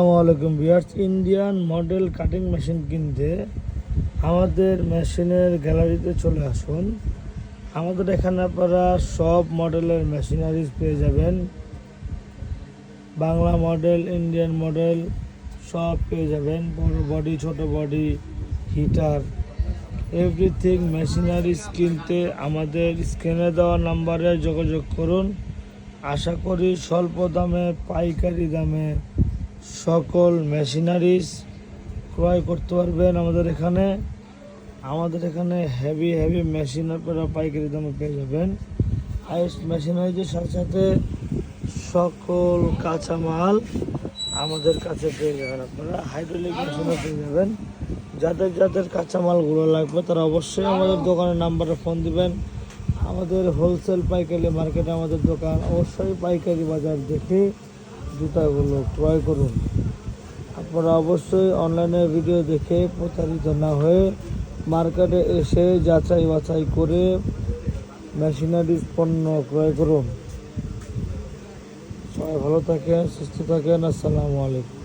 আসসালামু আলাইকুম viewers, Indian model cutting machine কিনতে আমাদের মেশিনের গ্যালারিতে চলে আসুন। আমাদের এখানে আপনারা সব মডেলের মেশিনারিজ পেয়ে যাবেন। বাংলা মডেল, ইন্ডিয়ান মডেল সব পেয়ে যাবেন। বড় বডি, ছোট বডি, হিটার, এভরিথিং মেশিনারিজ কিনতে আমাদের স্ক্রিনে দেওয়া নাম্বারে যোগাযোগ করুন। আশা করি স্বল্প দামে, পাইকারি দামে সকল মেশিনারিজ ক্রয় করতে পারবেন। আমাদের এখানে হেভি মেশিন আপনারা পাইকারি দামে পেয়ে যাবেন। হাইস্ট মেশিনারিজের সাথে সাথে সকল কাঁচামাল আমাদের কাছে পেয়ে যাবেন। আপনারা হাইড্রোলিক মেশিনও পেয়ে যাবেন। যাদের কাঁচামালগুলো লাগবে তারা অবশ্যই আমাদের দোকানের নাম্বারে ফোন দিবেন। আমাদের হোলসেল পাইকারি মার্কেটে আমাদের দোকান। অবশ্যই পাইকারি বাজার দেখে জুতাগুলো ক্রয় করুন। আপনারা অবশ্যই অনলাইনে ভিডিও দেখে প্রতারিত না হয়ে মার্কেটে এসে যাচাই বাছাই করে মেশিনারিজ পণ্য ক্রয় করুন। সবাই ভালো থাকেন, সুস্থ থাকেন। আসসালামু আলাইকুম।